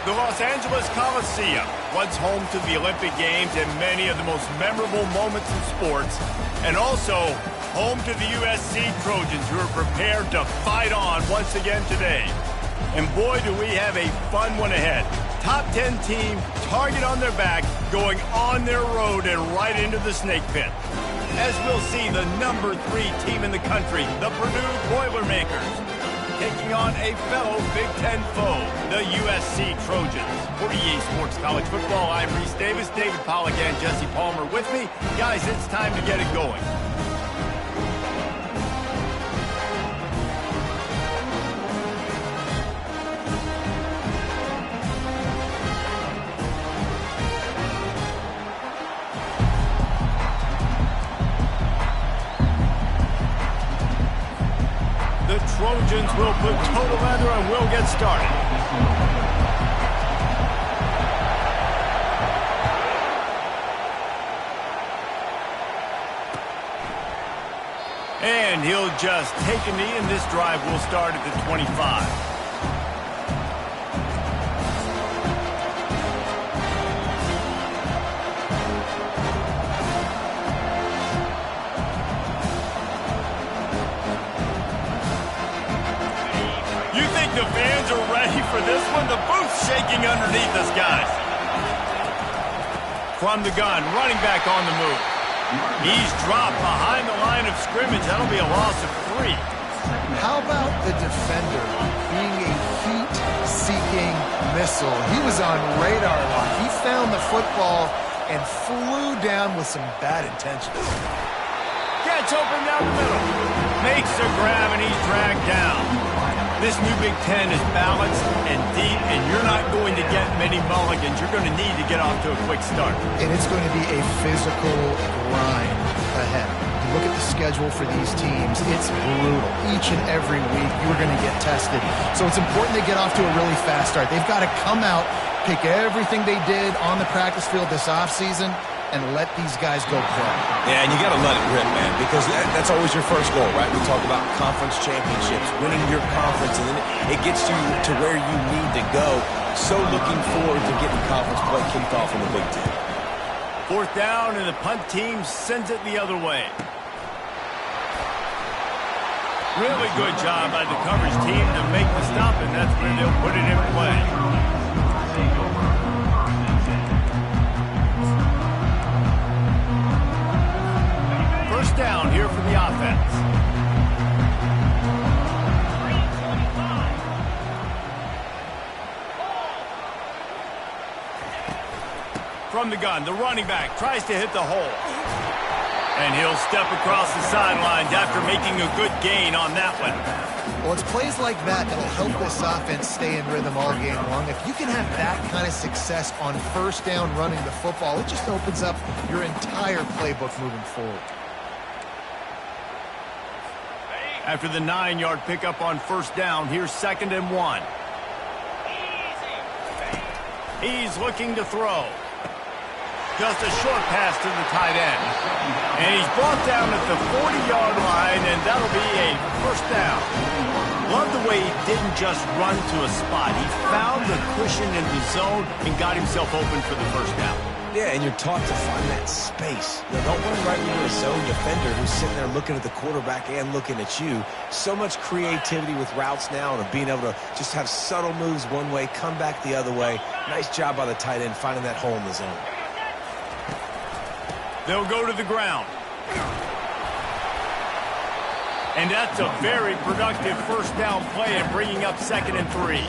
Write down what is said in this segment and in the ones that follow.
The Los Angeles Coliseum, once home to the Olympic Games and many of the most memorable moments in sports, and also home to the USC Trojans, who are prepared to fight on once again today. And boy, do we have a fun one ahead. Top 10 team, target on their back, going on their road and right into the snake pit. As we'll see, the number 3 team in the country, the Purdue Boilermakers, taking on a fellow Big Ten foe, the USC Trojans. For EA Sports College Football, I'm Reese Davis, David Pollack, and Jesse Palmer with me. Guys, it's time to get it going. The Trojans will put total leather and we'll get started. And he'll just take a knee, and this drive will start at the 25. The fans are ready for this one. The booth's shaking underneath us, guys. From the gun, running back on the move. He's dropped behind the line of scrimmage. That'll be a loss of 3. How about the defender being a heat-seeking missile? He was on radar lock. He found the football and flew down with some bad intentions. Gets open down the middle. Makes a grab, and he's dragged down. This new Big Ten is balanced and deep, and you're not going to get many mulligans. You're going to need to get off to a quick start. And it's going to be a physical grind ahead. You look at the schedule for these teams, it's brutal. Each and every week, you're going to get tested. So it's important they get off to a really fast start. They've got to come out, pick everything they did on the practice field this offseason, and let these guys go play. Yeah, and you got to let it rip, man, because that's always your first goal, right? We talk about conference championships, winning your conference, and then it gets you to where you need to go. So looking forward to getting conference play kicked off in the Big Ten. 4th down, and the punt team sends it the other way. Really good job by the coverage team to make the stop, and that's where they'll put it in play. First down here for the offense. From the gun, the running back tries to hit the hole. And he'll step across the sidelines after making a good gain on that one. Well, it's plays like that that will help this offense stay in rhythm all game long. If you can have that kind of success on first down running the football, it just opens up your entire playbook moving forward. After the 9-yard pickup on first down, here's 2nd and 1. He's looking to throw. Just a short pass to the tight end. And he's brought down at the 40-yard line, and that'll be a first down. Love the way he didn't just run to a spot. He found the cushion in the zone and got himself open for the first down. Yeah, and you're taught to find that space. You don't run right into a zone defender who's sitting there looking at the quarterback and looking at you. So much creativity with routes now and being able to just have subtle moves one way, come back the other way. Nice job by the tight end finding that hole in the zone. They'll go to the ground. And that's a very productive first down play and bringing up 2nd and 3.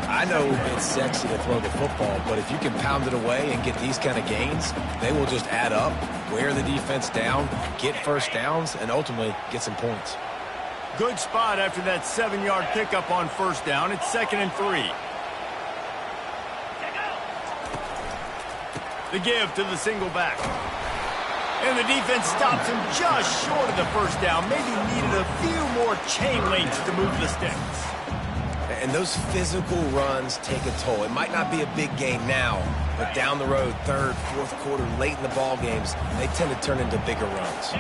I know it's sexy to throw the football, but if you can pound it away and get these kind of gains, they will just add up, wear the defense down, get first downs, and ultimately get some points. Good spot after that 7-yard pickup on first down. It's 2nd and 3. The give to the single back. And the defense stops him just short of the first down. Maybe needed a few more chain links to move the sticks. And those physical runs take a toll. It might not be a big gain now, but down the road, 3rd, 4th quarter, late in the ball games, they tend to turn into bigger runs.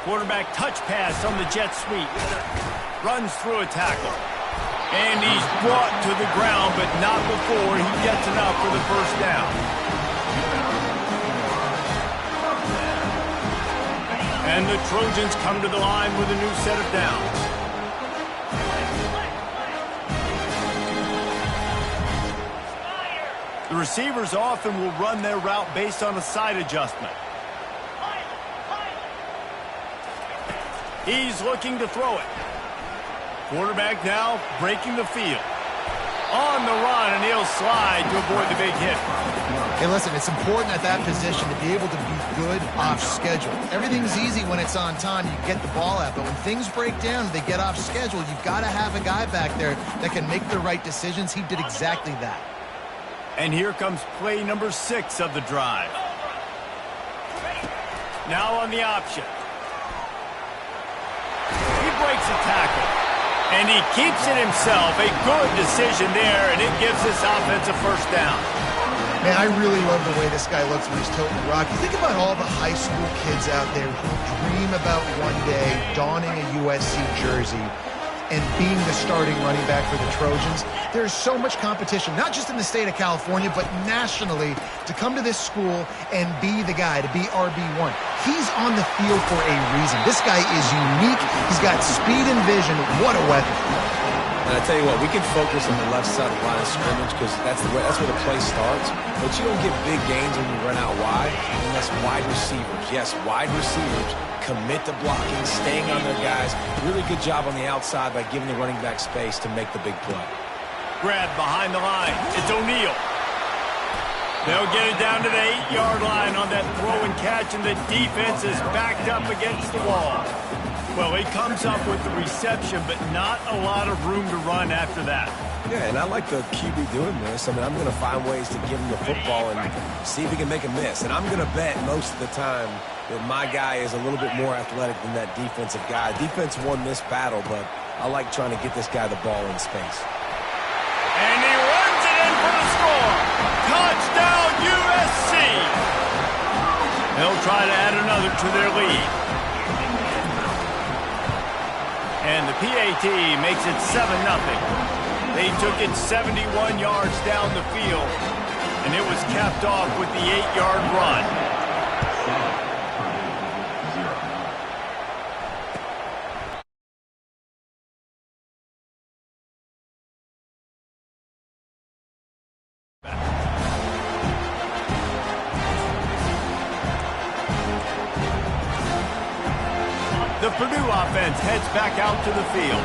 Quarterback touch pass on the jet sweep. Runs through a tackle. And he's brought to the ground, but not before he gets enough for the first down. And the Trojans come to the line with a new set of downs. The receivers often will run their route based on a side adjustment. He's looking to throw it. Quarterback now breaking the field. On the run, and he'll slide to avoid the big hit. Hey, listen, it's important at that position to be able to be good off schedule. Everything's easy when it's on time. You get the ball out. But when things break down, they get off schedule. You've got to have a guy back there that can make the right decisions. He did exactly that. And here comes play number 6 of the drive. Now on the option. He breaks a tackle. And he keeps it himself. A good decision there, and it gives this offense a first down. Man, I really love the way this guy looks when he's toting the rock. You think about all the high school kids out there who dream about one day donning a USC jersey and being the starting running back for the Trojans. There's so much competition, not just in the state of California, but nationally, to come to this school and be the guy, to be RB1. He's on the field for a reason. This guy is unique. He's got speed and vision. What a weapon. And I tell you what, we can focus on the left side of the line of scrimmage because that's where the play starts. But you don't get big gains when you run out wide unless wide receivers, yes, wide receivers, commit to blocking, staying on their guys. Really good job on the outside by giving the running back space to make the big play. Grab behind the line. It's O'Neal. They'll get it down to the 8-yard line on that throw and catch, and the defense is backed up against the wall. Well, he comes up with the reception, but not a lot of room to run after that. Yeah, and I like the QB doing this. I mean, I'm going to find ways to give him the football and see if he can make a miss. And I'm going to bet most of the time that my guy is a little bit more athletic than that defensive guy. Defense won this battle, but I like trying to get this guy the ball in space. And he runs it in for the score. Touchdown, USC. They'll try to add another to their lead. And the PAT makes it 7-0. They took it 71 yards down the field, and it was capped off with the 8-yard run. The Purdue offense heads back out to the field.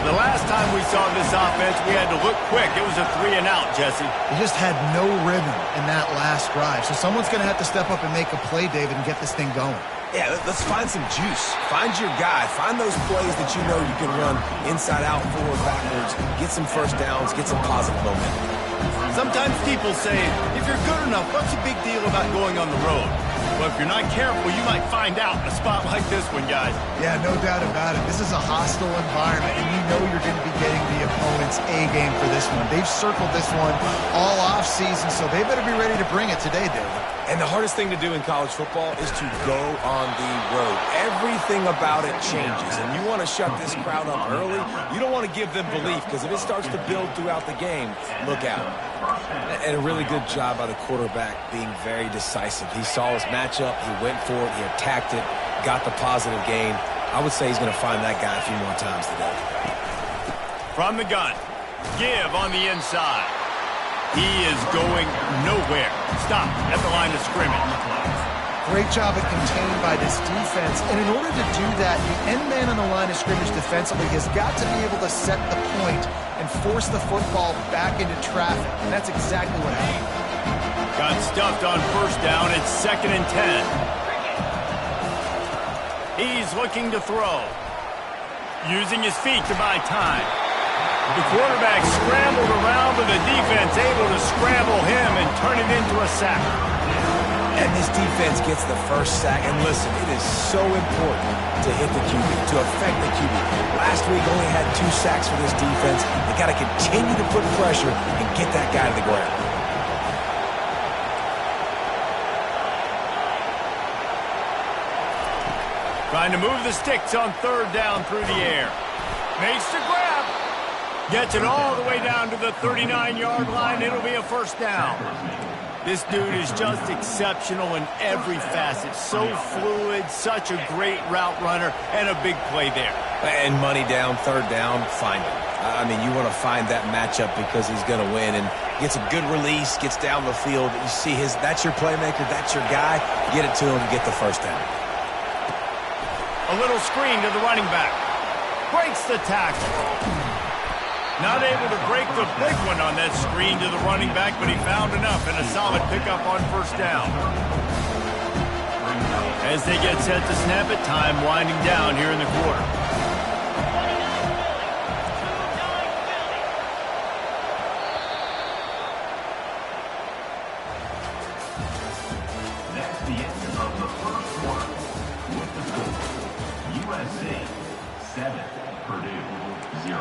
The last time we saw this offense, we had to look quick. It was a 3-and-out, Jesse. He just had no rhythm in that last drive. So someone's going to have to step up and make a play, David, and get this thing going. Yeah, let's find some juice. Find your guy. Find those plays that you know you can run inside out, forward, backwards. Get some first downs. Get some positive momentum. Sometimes people say, if you're good enough, what's the big deal about going on the road? Well, if you're not careful, you might find out in a spot like this one, guys. Yeah, no doubt about it. This is a hostile environment, and you know you're going to be getting the opponent's A-game for this one. They've circled this one all offseason, so they better be ready to bring it today, David. And the hardest thing to do in college football is to go on the road. Everything about it changes, and you want to shut this crowd up early. You don't want to give them belief, because if it starts to build throughout the game, look out. And a really good job by the quarterback being very decisive. He saw his matchup, he went for it, he attacked it, got the positive gain. I would say he's going to find that guy a few more times today. From the gun, give on the inside. He is going nowhere. Stop at the line of scrimmage. Great job at contained by this defense. And in order to do that, the end man on the line of scrimmage defensively has got to be able to set the point and force the football back into traffic. And that's exactly what happened. Got stuffed on first down. It's 2nd and 10. He's looking to throw. Using his feet to buy time. The quarterback scrambled around, but the defense able to scramble him and turn it into a sack. And this defense gets the first sack. And listen, it is so important to hit the QB, to affect the QB. Last week only had 2 sacks for this defense. They got to continue to put pressure and get that guy to the ground. Trying to move the sticks on 3rd down through the air. Makes the grab. Gets it all the way down to the 39-yard line. It'll be a first down. This dude is just exceptional in every facet. So fluid, such a great route runner, and a big play there. And money down, third down, find him. I mean, you want to find that matchup because he's going to win. And gets a good release, gets down the field. You see that's your playmaker, that's your guy. Get it to him, get the first down. A little screen to the running back. Breaks the tackle. Not able to break the big one on that screen to the running back, but he found enough and a solid pickup on first down. As they get set to snap it, time winding down here in the quarter. That's the end of the first quarter. With the score, USC 7, Purdue 0.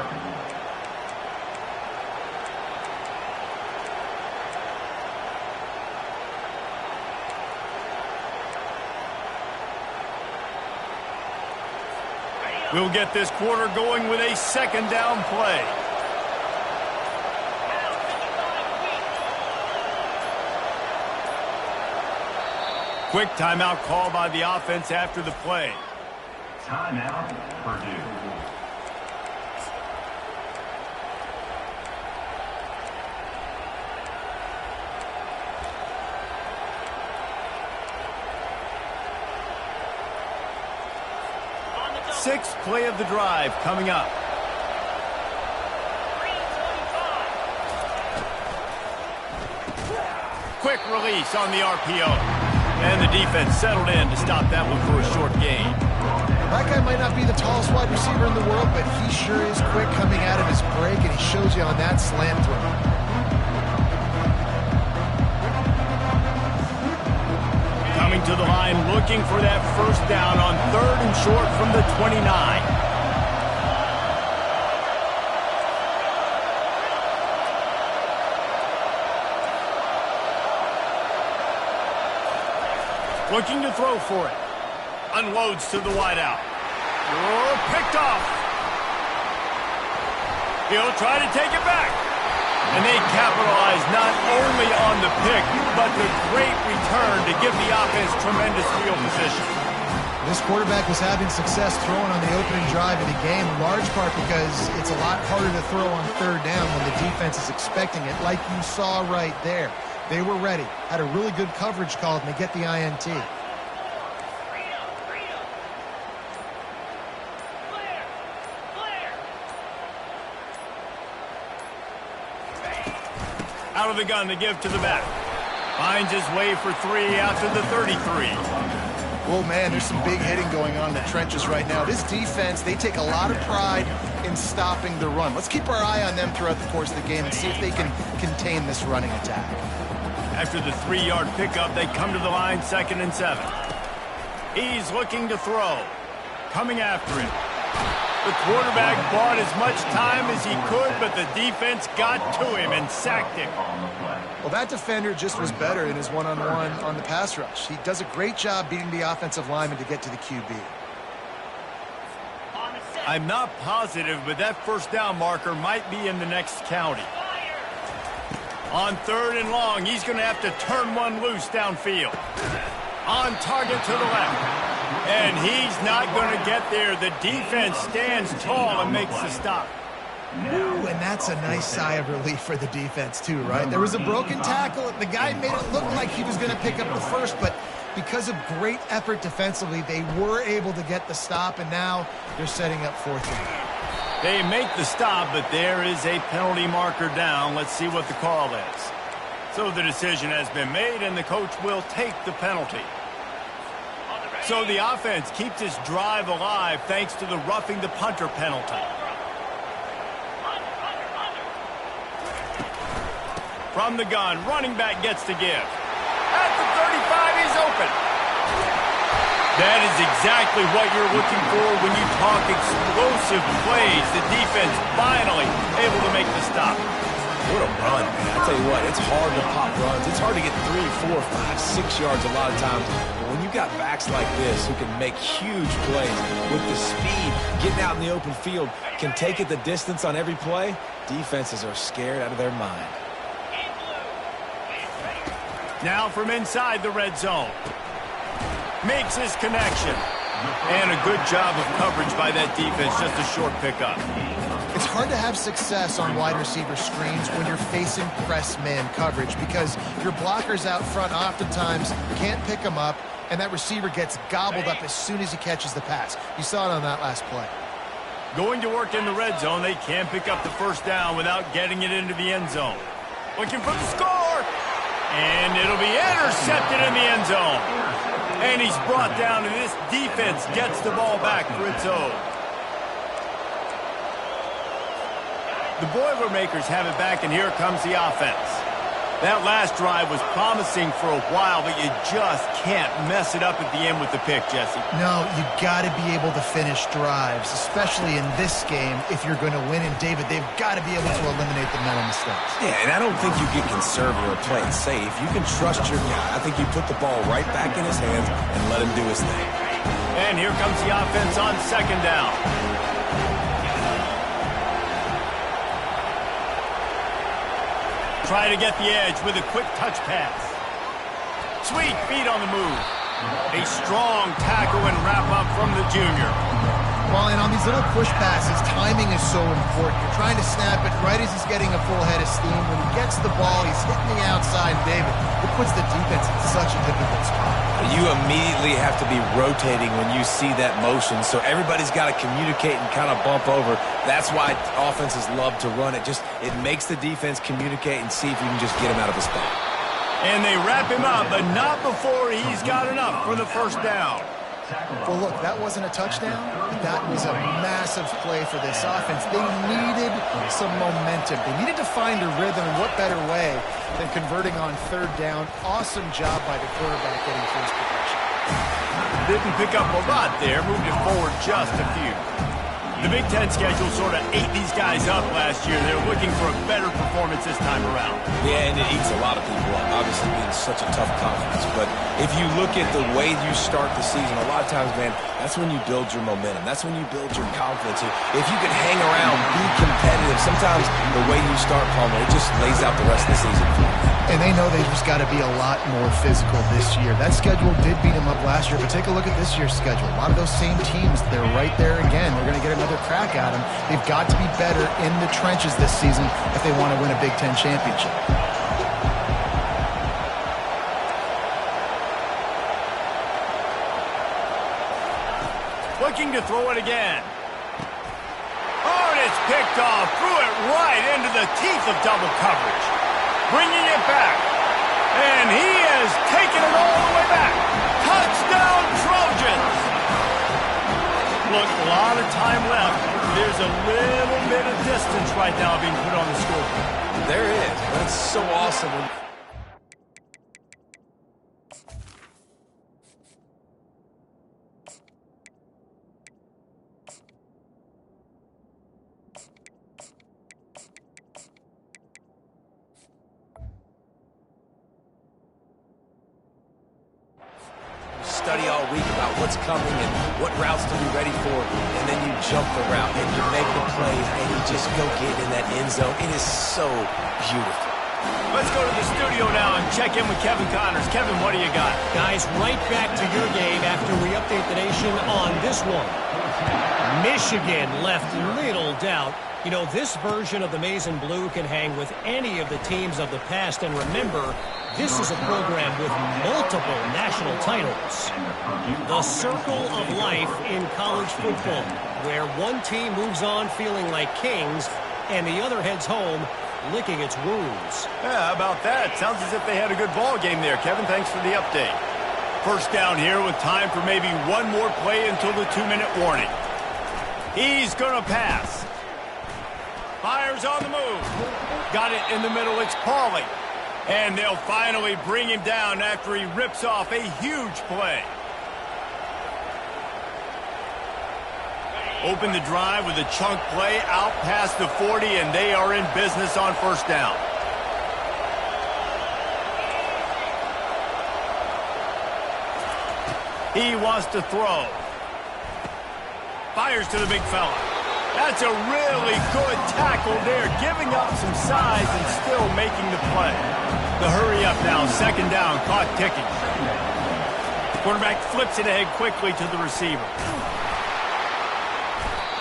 We'll get this quarter going with a second down play. Quick timeout call by the offense after the play. Timeout, Purdue. Sixth play of the drive coming up. Quick release on the RPO. And the defense settled in to stop that one for a short gain. That guy might not be the tallest wide receiver in the world, but he sure is quick coming out of his break, and he shows you on that slant throw. Coming to the line, looking for that first down on third and short from the 29. Looking to throw for it. Unloads to the wideout. Oh, picked off. He'll try to take it back. And they capitalize not only on the pick, but the great return to give the offense tremendous field position. This quarterback was having success throwing on the opening drive of the game, in large part because it's a lot harder to throw on third down when the defense is expecting it, like you saw right there. They were ready, had a really good coverage call, and they get the INT. Out of the gun to give to the back. Finds his way for three out to the 33. Oh, man, there's some big hitting going on in the trenches right now. This defense, they take a lot of pride in stopping the run. Let's keep our eye on them throughout the course of the game and see if they can contain this running attack. After the 3-yard pickup, they come to the line 2nd and 7. He's looking to throw. Coming after him. The quarterback bought as much time as he could, but the defense got to him and sacked him. Well, that defender just was better in his one-on-one on the pass rush. He does a great job beating the offensive lineman to get to the QB. I'm not positive, but that first down marker might be in the next county. On 3rd and long, he's going to have to turn one loose downfield. On target to the left. And he's not going to get there. The defense stands tall and makes the stop. Ooh, and that's a nice sigh of relief for the defense, too, right? There was a broken tackle. The guy made it look like he was going to pick up the first, but because of great effort defensively, they were able to get the stop, and now they're setting up 4th down. They make the stop, but there is a penalty marker down. Let's see what the call is. So the decision has been made, and the coach will take the penalty. So the offense keeps its drive alive thanks to the roughing the punter penalty. From the gun, running back gets to give. At the 35, he's open. That is exactly what you're looking for when you talk explosive plays. The defense finally able to make the stop. What a run, man. I tell you what, it's hard to pop runs. It's hard to get 3, 4, 5, 6 yards a lot of times. But when you got backs like this who can make huge plays with the speed, getting out in the open field, can take it the distance on every play, defenses are scared out of their mind. Now from inside the red zone. Makes his connection. And a good job of coverage by that defense. Just a short pickup. It's hard to have success on wide receiver screens when you're facing press man coverage because your blockers out front oftentimes can't pick them up, and that receiver gets gobbled up as soon as he catches the pass. You saw it on that last play. Going to work in the red zone, they can't pick up the first down without getting it into the end zone. Looking for the score, and it'll be intercepted in the end zone. And he's brought down, and this defense gets the ball back for its own. The Boilermakers have it back, and here comes the offense. That last drive was promising for a while, but you just can't mess it up at the end with the pick, Jesse. No, you got to be able to finish drives, especially in this game if you're going to win. And, David, they've got to be able to eliminate the mental mistakes. Yeah, and I don't think you get conservative or play it safe. You can trust your guy. I think you put the ball right back in his hands and let him do his thing. And here comes the offense on second down. Try to get the edge with a quick touch pass. Sweet feet on the move. A strong tackle and wrap up from the junior. Well, and on these little push passes, timing is so important. You're trying to snap it right as he's getting a full head of steam. When he gets the ball, he's hitting the outside, David. It puts the defense in such a difficult spot. You immediately have to be rotating when you see that motion, so everybody's got to communicate and kind of bump over. That's why offenses love to run it. It makes the defense communicate and see if you can just get him out of a spot. And they wrap him up, but not before he's got enough for the first down. Well, look, that wasn't a touchdown, but that was a massive play for this offense. They needed some momentum. They needed to find a rhythm, and what better way than converting on third down. Awesome job by the quarterback getting first production. Didn't pick up a lot there, moved it forward just a few. The Big Ten schedule sort of ate these guys up last year. They're looking for a better performance this time around. Yeah, and it eats a lot of people up, obviously being such a tough conference. But if you look at the way you start the season, a lot of times, man, that's when you build your momentum. That's when you build your confidence. If you can hang around, be competitive, sometimes the way you start, Palmer, it just lays out the rest of the season for you. And they know they've just got to be a lot more physical this year. That schedule did beat them up last year, but take a look at this year's schedule. A lot of those same teams, they're right there again. They're going to get another crack at them. They've got to be better in the trenches this season if they want to win a Big Ten championship. Looking to throw it again. Oh, and it's picked off. Threw it right into the teeth of double coverage. Bringing it back. And he has taken it all the way back. Touchdown, Trojans! Look, a lot of time left. There's a little bit of distance right now being put on the scoreboard. There is. That's so awesome. Study all week about what's coming and what routes to be ready for, and then you jump the route and you make the plays and you just go get in that end zone. It is so beautiful. Let's go to the studio now and check in with Kevin Connors. Kevin, what do you got? Guys, right back to your game after we update the nation on this one. Michigan left little doubt. You know, this version of the Maize and Blue can hang with any of the teams of the past. And remember, this is a program with multiple national titles. The circle of life in college football, where one team moves on feeling like kings and the other heads home licking its wounds. Yeah, how about that? Sounds as if they had a good ball game there. Kevin, thanks for the update. First down here with time for maybe one more play until the 2-minute warning. He's going to pass. Fires on the move. Got it in the middle. It's Pauly. And they'll finally bring him down after he rips off a huge play. Open the drive with a chunk play out past the 40, and they are in business on first down. He wants to throw. Fires to the big fella. That's a really good tackle there, giving up some size and still making the play. The hurry up now, second down, clock ticking. Quarterback flips it ahead quickly to the receiver.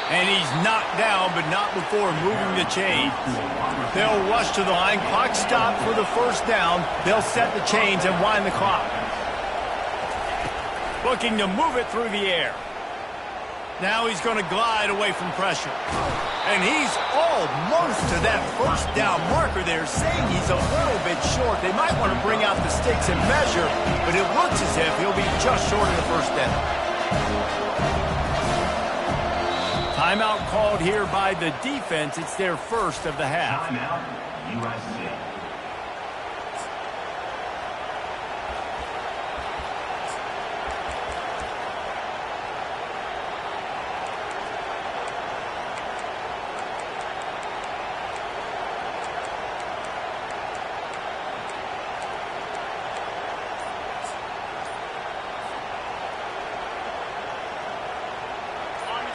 And he's knocked down, but not before moving the chains. They'll rush to the line. Clock stopped for the first down. They'll set the chains and wind the clock. Looking to move it through the air. Now he's going to glide away from pressure. And he's almost to that first down marker there, saying he's a little bit short. They might want to bring out the sticks and measure, but it looks as if he'll be just short of the first down. Timeout called here by the defense. It's their first of the half. Timeout, USC.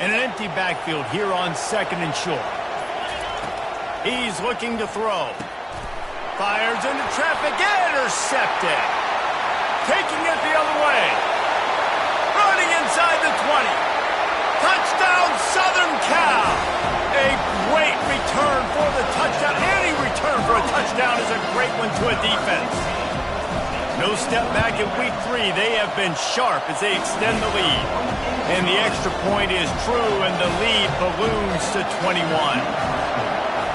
And an empty backfield here on second and short. He's looking to throw. Fires into traffic, intercepted. Taking it the other way. Running inside the 20. Touchdown, Southern Cal. A great return for the touchdown. Any return for a touchdown is a great one to a defense. No step back in week 3. They have been sharp as they extend the lead. And the extra point is true, and the lead balloons to 21.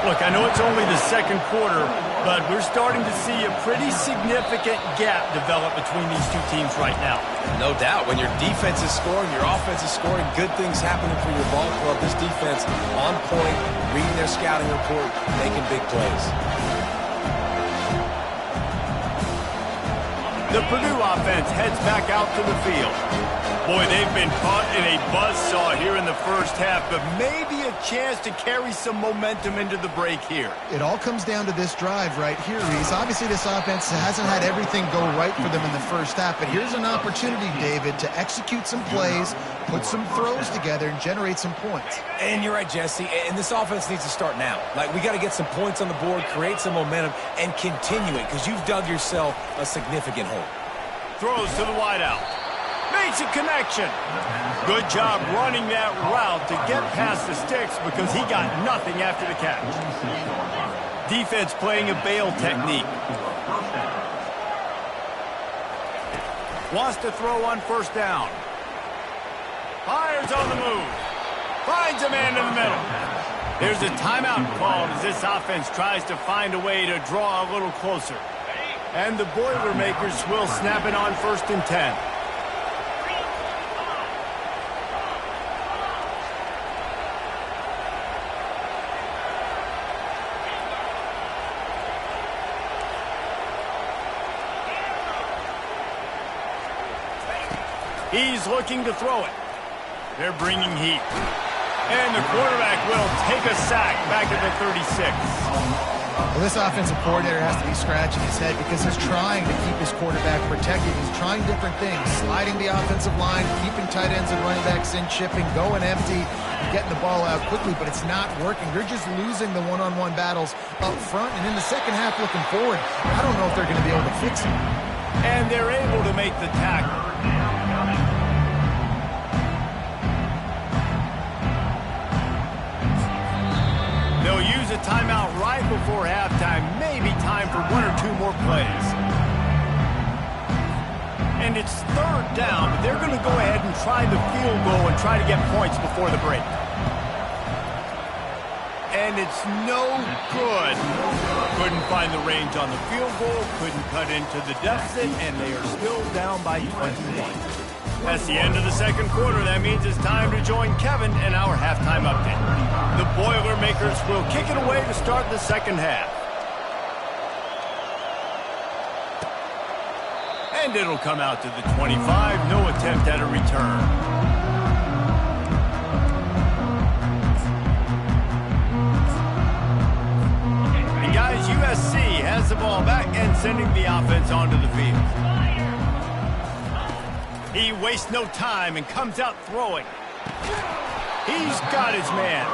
Look, I know it's only the second quarter, but we're starting to see a pretty significant gap develop between these two teams right now. No doubt. When your defense is scoring, your offense is scoring, good things happening for your ball club. This defense on point, reading their scouting report, making big plays. The Purdue offense heads back out to the field. Boy, they've been caught in a buzzsaw here in the first half, but maybe a chance to carry some momentum into the break here. It all comes down to this drive right here, Reese. Obviously, this offense hasn't had everything go right for them in the first half, but here's an opportunity, David, to execute some plays, put some throws together, and generate some points. And you're right, Jesse, and this offense needs to start now. Like, we got to get some points on the board, create some momentum, and continue it, because you've dug yourself a significant hole. Throws to the wideout. Makes a connection. Good job running that route to get past the sticks because he got nothing after the catch. Defense playing a bail technique. Wants to throw on first down. Fires on the move. Finds a man in the middle. There's a timeout called as this offense tries to find a way to draw a little closer. And the Boilermakers will snap it on first and 10. He's looking to throw it. They're bringing heat. And the quarterback will take a sack back at the 36. Well, this offensive coordinator has to be scratching his head because he's trying to keep his quarterback protected. He's trying different things, sliding the offensive line, keeping tight ends and running backs in, chipping, going empty, and getting the ball out quickly, but it's not working. They're just losing the one-on-one battles up front, and in the second half looking forward, I don't know if they're going to be able to fix it. And they're able to make the tackle. They'll use a timeout right before halftime, maybe time for one or two more plays. And it's third down, but they're going to go ahead and try the field goal and try to get points before the break. And it's no good. Couldn't find the range on the field goal, couldn't cut into the deficit, and they are still down by 21. That's the end of the second quarter. That means it's time to join Kevin in our halftime update. The Boilermakers will kick it away to start the second half. And it'll come out to the 25. No attempt at a return. USC has the ball back and sending the offense onto the field. He wastes no time and comes out throwing. He's got his man.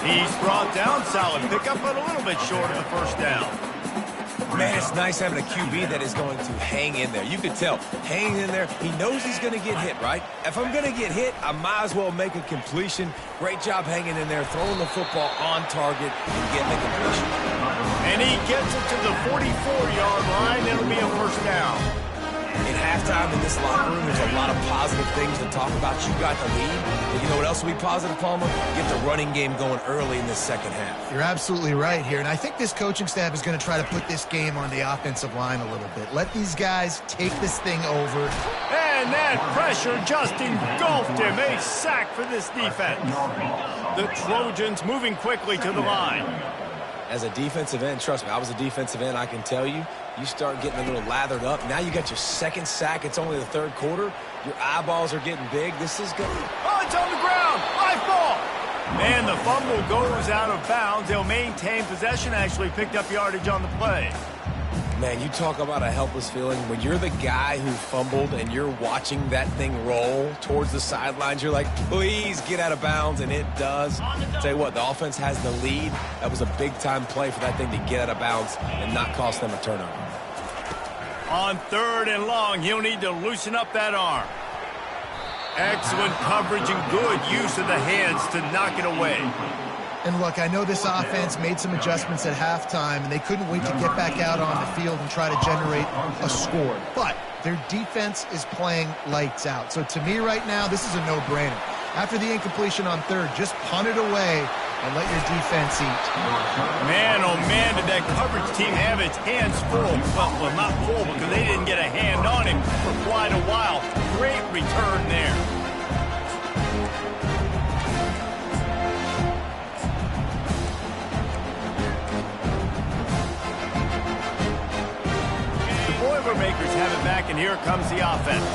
He's brought down. Solid pickup, but a little bit short of the first down. Man, it's nice having a QB that is going to hang in there. You can tell, hanging in there, he knows he's going to get hit, right? If I'm going to get hit, I might as well make a completion. Great job hanging in there, throwing the football on target, and getting the completion. And he gets it to the 44-yard line. It'll be a first down. In halftime in this locker room, there's a lot of positive things to talk about. You got the lead. But you know what else will be positive, Palmer? Get the running game going early in this second half. You're absolutely right here. And I think this coaching staff is going to try to put this game on the offensive line a little bit. Let these guys take this thing over. And that pressure just engulfed him. A sack for this defense. The Trojans moving quickly to the line. As a defensive end, trust me, I was a defensive end, I can tell you, you start getting a little lathered up. Now you got your second sack. It's only the third quarter. Your eyeballs are getting big. This is good. Oh, it's on the ground. Life ball. And the fumble goes out of bounds. They'll maintain possession. Actually picked up yardage on the play. Man, you talk about a helpless feeling. When you're the guy who fumbled and you're watching that thing roll towards the sidelines, you're like, please get out of bounds, and it does. Tell you what, the offense has the lead. That was a big-time play for that thing to get out of bounds and not cost them a turnover. On 3rd and long, he'll need to loosen up that arm. Excellent coverage and good use of the hands to knock it away. And look, I know this offense made some adjustments at halftime, and they couldn't wait to get back out on the field and try to generate a score. But their defense is playing lights out. So to me right now, this is a no-brainer. After the incompletion on 3rd, just punt it away and let your defense eat. Man, oh man, did that coverage team have its hands full. Well, not full because they didn't get a hand on him for quite a while. Great return there. Boilermakers have it back, and here comes the offense.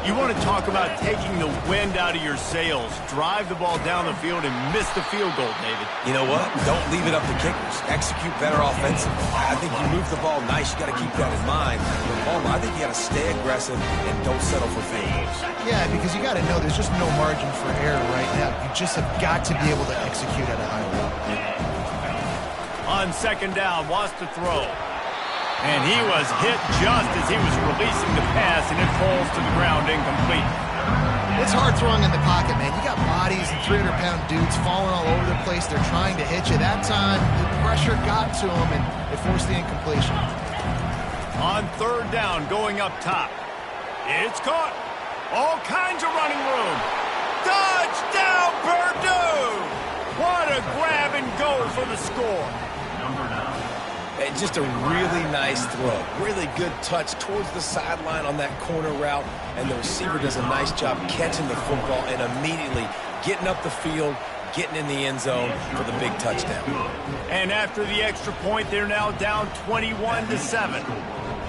You want to talk about taking the wind out of your sails. Drive the ball down the field and miss the field goal, David. You know what? Don't leave it up to kickers. Execute better offensively. I think you move the ball nice. You got to keep that in mind. But Palmer, I think you got to stay aggressive and don't settle for field goals. Yeah, because you got to know there's just no margin for error right now. You just have got to be able to execute at a high level. On 2nd down, wants to throw. And he was hit just as he was releasing the pass, and it falls to the ground incomplete. It's hard throwing in the pocket, man. You got bodies and 300-pound dudes falling all over the place. They're trying to hit you. That time, the pressure got to him, and it forced the incompletion. On 3rd down, going up top. It's caught. All kinds of running room. Touchdown, Purdue! What a grab and go for the score. And just a really nice throw. Really good touch towards the sideline on that corner route. And the receiver does a nice job catching the football and immediately getting up the field, getting in the end zone for the big touchdown. And after the extra point, they're now down 21-7.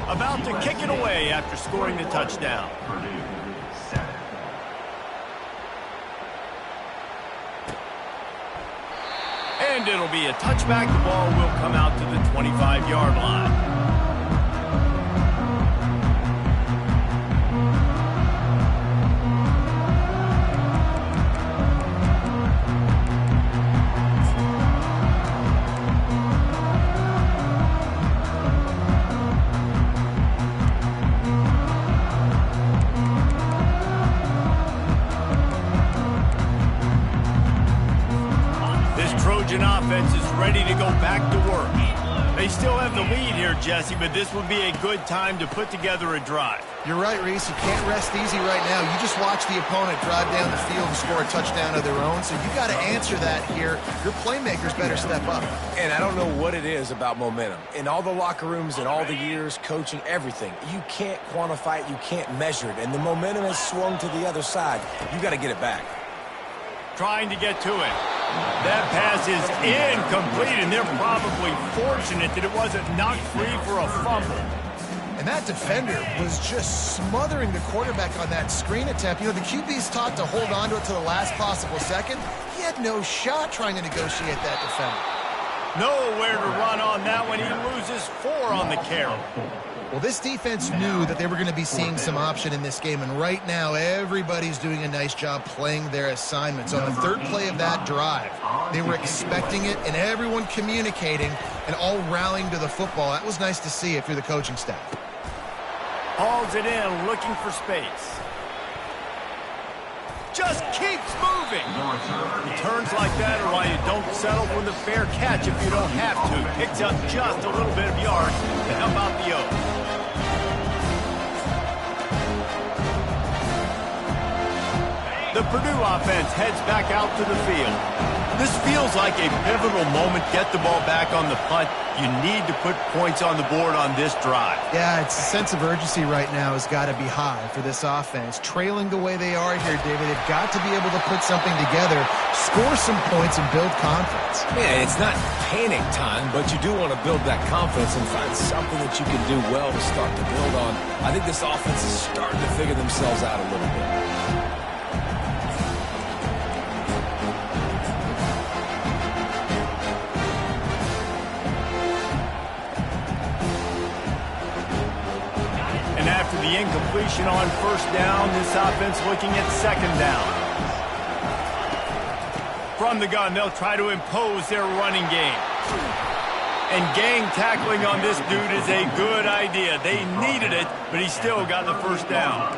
About to kick it away after scoring the touchdown. And it'll be a touchback. The ball will come out to the 25-yard line. Offense is ready to go back to work. They still have the lead here, Jesse, but this would be a good time to put together a drive. You're right, Reese. You can't rest easy right now. You just watch the opponent drive down the field and score a touchdown of their own, so you got to answer that here. Your playmakers better step up. And I don't know what it is about momentum. In all the locker rooms, in all the years, coaching, everything, you can't quantify it, you can't measure it, and the momentum has swung to the other side. You got to get it back. Trying to get to it. That pass is incomplete, and they're probably fortunate that it wasn't knocked free for a fumble. And that defender was just smothering the quarterback on that screen attempt. You know, the QB's taught to hold on to it to the last possible second. He had no shot trying to negotiate that defender. Nowhere to run on that one. He loses 4 on the carry. Well, this defense knew that they were going to be seeing some option in this game, and right now everybody's doing a nice job playing their assignments. On the third play of that drive, they were expecting it, and everyone communicating and all rallying to the football. That was nice to see if you're the coaching staff. Hauls it in, looking for space. Just keeps moving. Returns like that are why you don't settle for the fair catch if you don't have to. Picks up just a little bit of yards to help out the Oaks. The Purdue offense heads back out to the field. This feels like a pivotal moment. Get the ball back on the punt. You need to put points on the board on this drive. Yeah, it's a sense of urgency right now has got to be high for this offense. Trailing the way they are here, David, they've got to be able to put something together, score some points, and build confidence. Yeah, it's not panic time, but you do want to build that confidence and find something that you can do well to start to build on. I think this offense is starting to figure themselves out a little bit. After the incompletion on first down, this offense looking at second down. From the gun, they'll try to impose their running game. And gang tackling on this dude is a good idea. They needed it, but he still got the first down.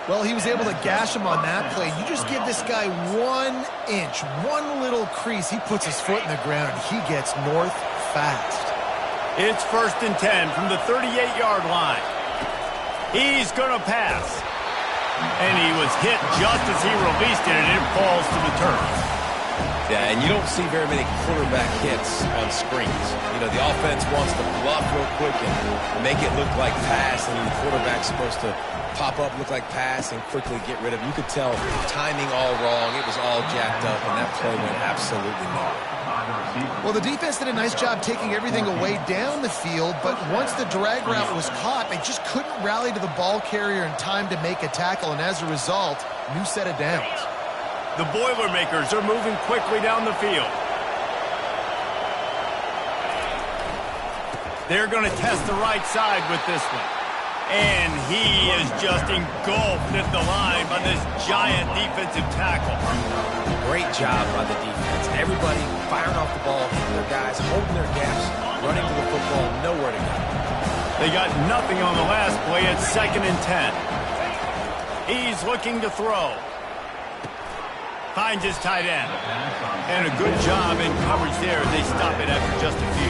Well, he was able to gash him on that play. You just give this guy 1 inch, one little crease. He puts his foot in the ground, and he gets north fast. It's 1st and 10 from the 38-yard line. He's going to pass. And he was hit just as he released it, and it falls to the turf. Yeah, and you don't see very many quarterback hits on screens. You know, the offense wants to bluff real quick and make it look like pass, and then the quarterback's supposed to pop up, look like pass, and quickly get rid of it. You could tell timing all wrong. It was all jacked up, and that play went absolutely nowhere. Well, the defense did a nice job taking everything away down the field, but once the drag route was caught, they just couldn't rally to the ball carrier in time to make a tackle, and as a result, new set of downs. The Boilermakers are moving quickly down the field. They're going to test the right side with this one. And he is just engulfed at the line by this giant defensive tackle. Great job by the defense. Everybody firing off the ball, hitting their guys, holding their gaps, running to the football, nowhere to go. They got nothing on the last play. It's 2nd and 10. He's looking to throw. Finds his tight end. And a good job in coverage there. They stop it after just a few.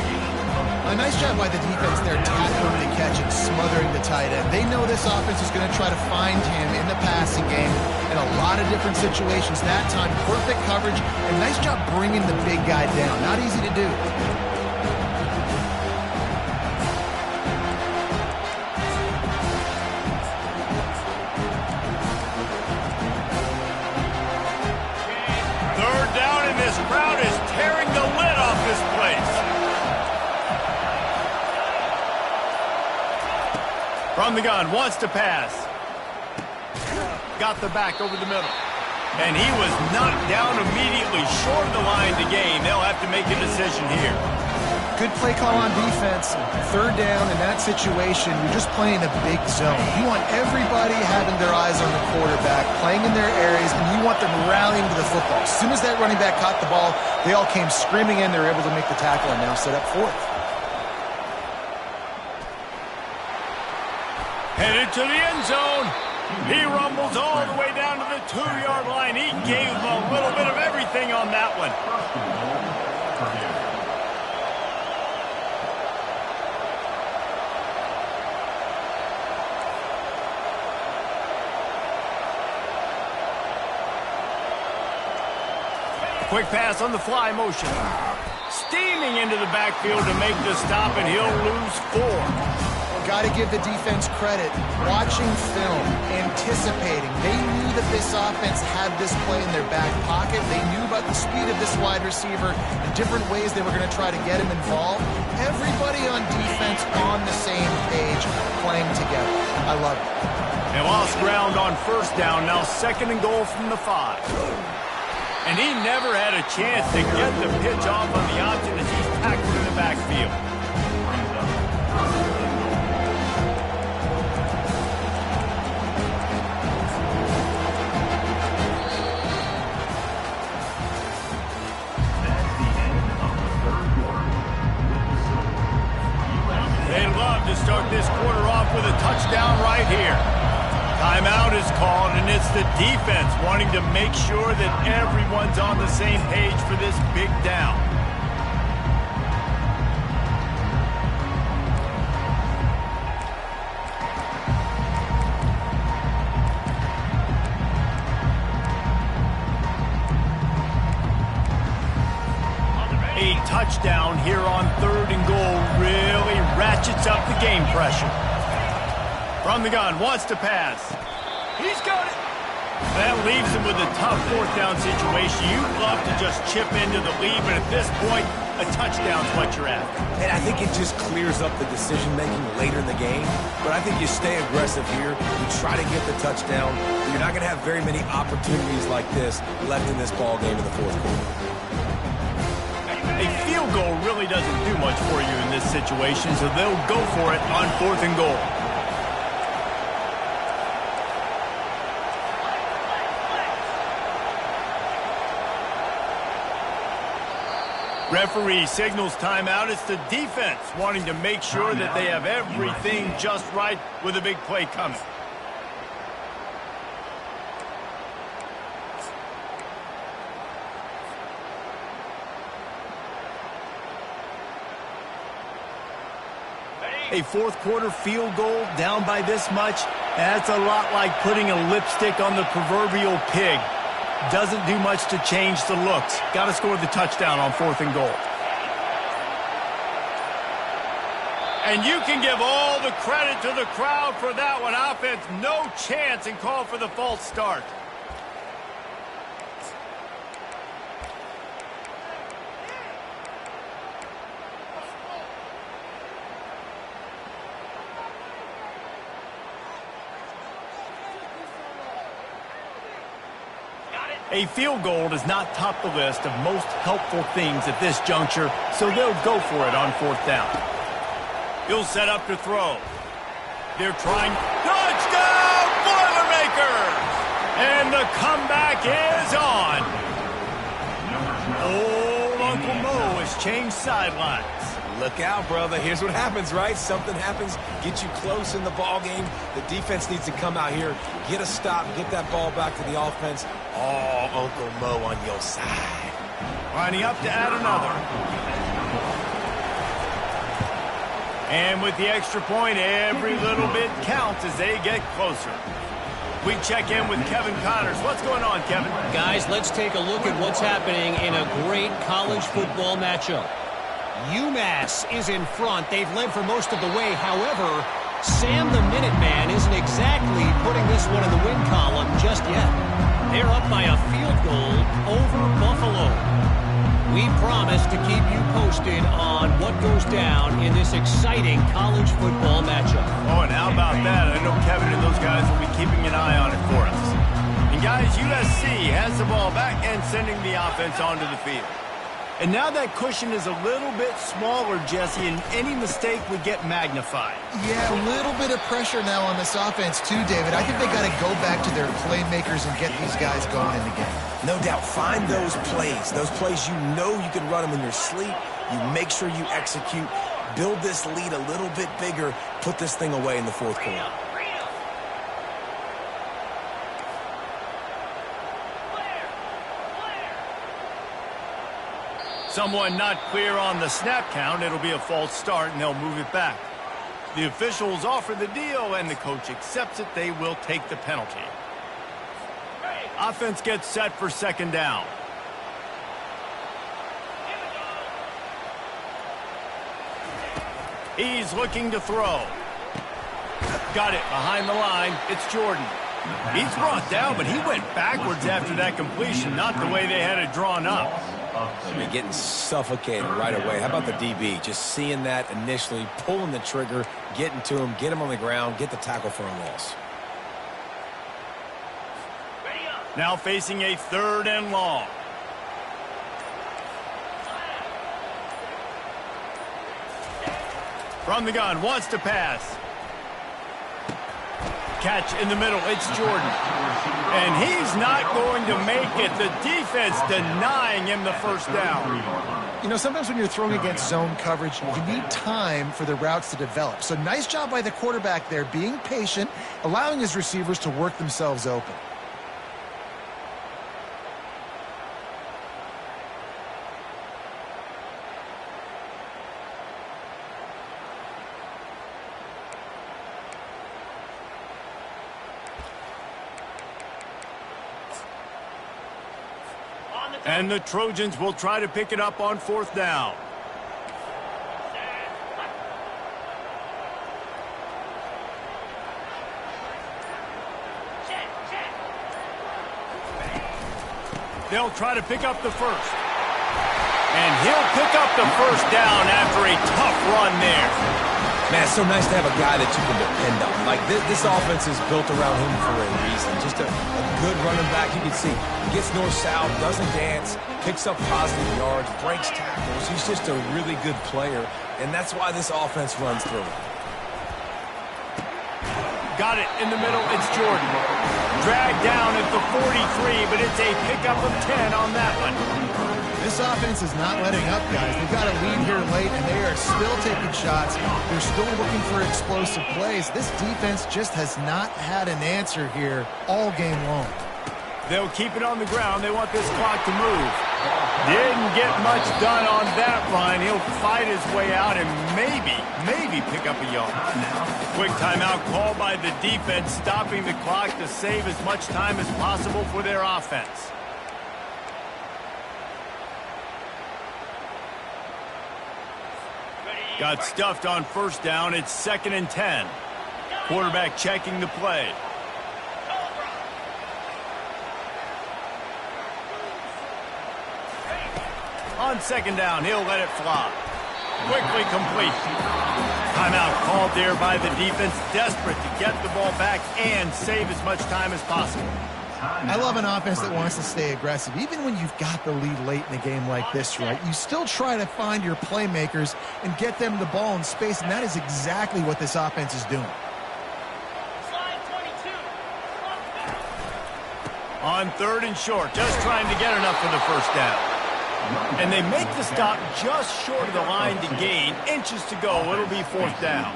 A nice job by the defense there, tackling the catch and smothering the tight end. They know this offense is going to try to find him in the passing game in a lot of different situations. That time, perfect coverage, and nice job bringing the big guy down. Not easy to do. Third down, and this crowd is tearing the lid off this place. From the gun, wants to pass. Got the back over the middle. And he was knocked down immediately short of the line to gain. They'll have to make a decision here. Good play call on defense. Third down in that situation, you're just playing a big zone. You want everybody having their eyes on the quarterback, playing in their areas, and you want them rallying to the football. As soon as that running back caught the ball, they all came screaming in. They were able to make the tackle and now set up fourth. Headed to the end zone. He rumbles all the way down to the 2-yard line. He gave him a little bit of everything on that one. Quick pass on the fly motion. Steaming into the backfield to make the stop, and he'll lose 4. Got to give the defense credit. Watching film, anticipating. They knew that this offense had this play in their back pocket. They knew about the speed of this wide receiver and different ways they were going to try to get him involved. Everybody on defense on the same page, playing together. I love it. And lost ground on first down. Now 2nd and goal from the 5. And he never had a chance to get the pitch off on the option as he's tackled backfield. They'd love to start this quarter off with a touchdown right here. Timeout is called, and it's the defense wanting to make sure that everyone's on the same page for this big down. A touchdown here on 3rd and goal really ratchets up the game pressure. From the gun, wants to pass. He's got it. That leaves him with a tough 4th down situation. You'd love to just chip into the lead, but at this point, a touchdown's what you're after. And I think it just clears up the decision-making later in the game. But I think you stay aggressive here. You try to get the touchdown. But you're not going to have very many opportunities like this left in this ball game in the 4th quarter. A field goal really doesn't do much for you in this situation, so they'll go for it on 4th and goal. Referee signals timeout. It's the defense wanting to make sure that they have everything just right with a big play coming. A 4th quarter field goal down by this much, that's a lot like putting a lipstick on the proverbial pig. Doesn't do much to change the looks. Got to score the touchdown on 4th and goal. And you can give all the credit to the crowd for that one. Offense, no chance, and call for the false start. A field goal does not top the list of most helpful things at this juncture, so they'll go for it on 4th down. He'll set up to throw. They're trying. Touchdown, Boilermakers! And the comeback is on. Old Uncle Mo has changed sidelines. Look out, brother. Here's what happens, right? Something happens, get you close in the ball game. The defense needs to come out here, get a stop, get that ball back to the offense. Oh, Uncle Mo on your side. Lining up to add another. And with the extra point, every little bit counts as they get closer. We check in with Kevin Connors. What's going on, Kevin? Guys, let's take a look at what's happening in a great college football matchup. UMass is in front. They've led for most of the way. However, Sam the Minuteman isn't exactly putting this one in the win column just yet. They're up by a field goal over Buffalo. We promise to keep you posted on what goes down in this exciting college football matchup. Oh, and how about that? I know Kevin and those guys will be keeping an eye on it for us. And guys, USC has the ball back and sending the offense onto the field. And now that cushion is a little bit smaller, Jesse, and any mistake would get magnified. Yeah, a little bit of pressure now on this offense too, David. I think they got to go back to their playmakers and get these guys going in the game. No doubt, find those plays you know you can run them in your sleep. You make sure you execute, build this lead a little bit bigger, put this thing away in the 4th quarter. Someone not clear on the snap count. It'll be a false start, and they'll move it back. The officials offer the deal, and the coach accepts it. They will take the penalty. Offense gets set for 2nd down. He's looking to throw. Got it behind the line. It's Jordan. He's brought down, but he went backwards after that completion, not the way they had it drawn up. I mean, getting suffocated right away. How about the DB? Just seeing that initially, pulling the trigger, getting to him, get him on the ground, get the tackle for a loss. Now facing a 3rd and long. From the gun, wants to pass. Catch in the middle, it's Jordan. And he's not going to make it. The defense denying him the first down. You know, sometimes when you're throwing against zone coverage, you need time for the routes to develop. So nice job by the quarterback there, being patient, allowing his receivers to work themselves open. And the Trojans will try to pick it up on fourth down. They'll try to pick up the first. And he'll pick up the first down after a tough run there. Man, it's so nice to have a guy that you can depend on. Like, this offense is built around him for a reason. Just a good running back. You can see he gets north-south, doesn't dance, picks up positive yards, breaks tackles. He's just a really good player, and that's why this offense runs through. Got it in the middle. It's Jordan. Dragged down at the 43, but it's a pickup of 10 on that one. This offense is not letting up, guys. They've got a lead here late, and they are still taking shots. They're still looking for explosive plays. This defense just has not had an answer here all game long. They'll keep it on the ground. They want this clock to move. Didn't get much done on that run. He'll fight his way out and maybe pick up a yard. Quick timeout called by the defense, stopping the clock to save as much time as possible for their offense. Got stuffed on first down. It's 2nd and 10. Quarterback checking the play. On second down, he'll let it fly. Quickly complete. Timeout called there by the defense, desperate to get the ball back and save as much time as possible. I love an offense that wants to stay aggressive. Even when you've got the lead late in a game like this, right, you still try to find your playmakers and get them the ball in space, and that is exactly what this offense is doing. On 3rd and short, just trying to get enough for the first down. And they make the stop just short of the line to gain. Inches to go. It'll be 4th down.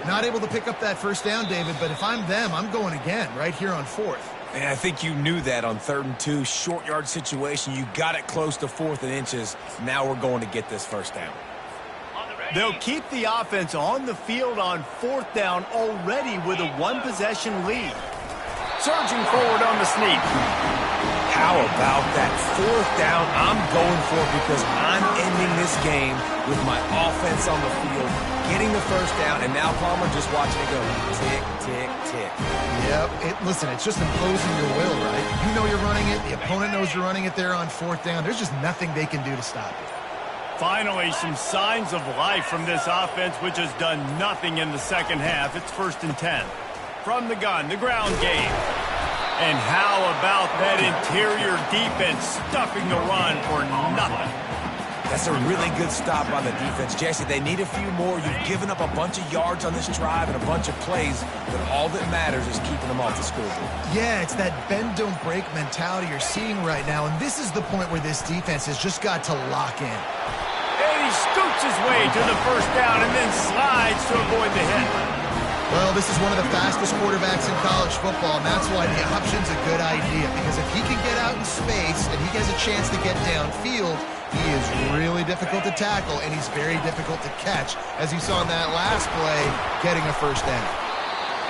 Not able to pick up that first down, David, but if I'm them, I'm going again right here on 4th. And I think you knew that on 3rd and 2, short yard situation. You got it close to 4th and inches. Now we're going to get this first down. They'll keep the offense on the field on 4th down already with a one-possession lead. Surging forward on the sneak. How about that 4th down? I'm going for it because I'm ending this game with my offense on the field, getting the first down, and now Palmer just watching it go tick, tick, tick. Yep. Listen, it's just imposing your will, right? You know you're running it. The opponent knows you're running it there on 4th down. There's just nothing they can do to stop it. Finally, some signs of life from this offense, which has done nothing in the second half. It's 1st and 10. From the gun, the ground game. And how about that interior defense stuffing the run for nothing? That's a really good stop by the defense. Jesse, they need a few more. You've given up a bunch of yards on this drive and a bunch of plays, but all that matters is keeping them off the scoreboard. Yeah, it's that bend, don't break mentality you're seeing right now, and this is the point where this defense has just got to lock in. And he scoots his way to the first down and then slides to avoid the hit. Well, this is one of the fastest quarterbacks in college football, and that's why the option's a good idea, because if he can get out in space and he has a chance to get downfield, he is really difficult to tackle, and he's very difficult to catch, as you saw in that last play, getting a first down.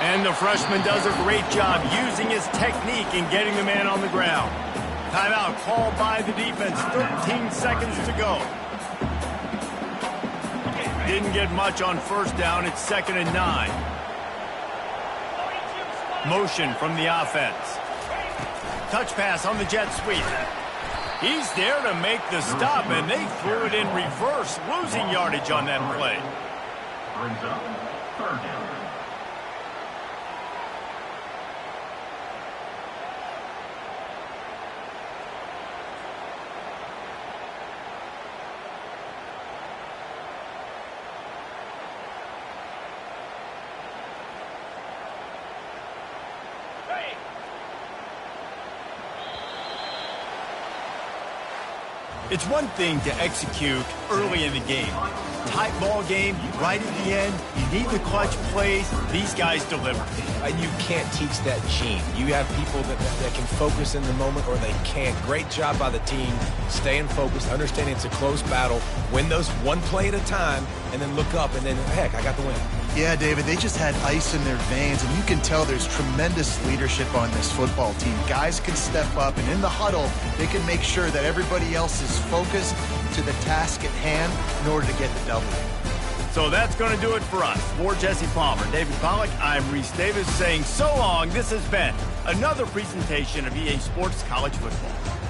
And the freshman does a great job using his technique in getting the man on the ground. Timeout called by the defense, 13 seconds to go. Didn't get much on first down. It's 2nd and 9. Motion from the offense. Touch pass on the jet sweep. He's there to make the stop, and they threw it in reverse, losing yardage on that play. Brings up 3rd down. It's one thing to execute early in the game. Tight ball game, right at the end, you need the clutch plays. These guys deliver. And you can't teach that gene. You have people that can focus in the moment or they can't. Great job by the team, staying focused, understanding it's a close battle, win those one play at a time, and then look up, and then, heck, I got the win. Yeah, David, they just had ice in their veins, and you can tell there's tremendous leadership on this football team. Guys can step up, and in the huddle, they can make sure that everybody else is focused to the task at hand in order to get the W. So that's going to do it for us. For Jesse Palmer, David Pollack, I'm Reese Davis saying so long. This has been another presentation of EA Sports College Football.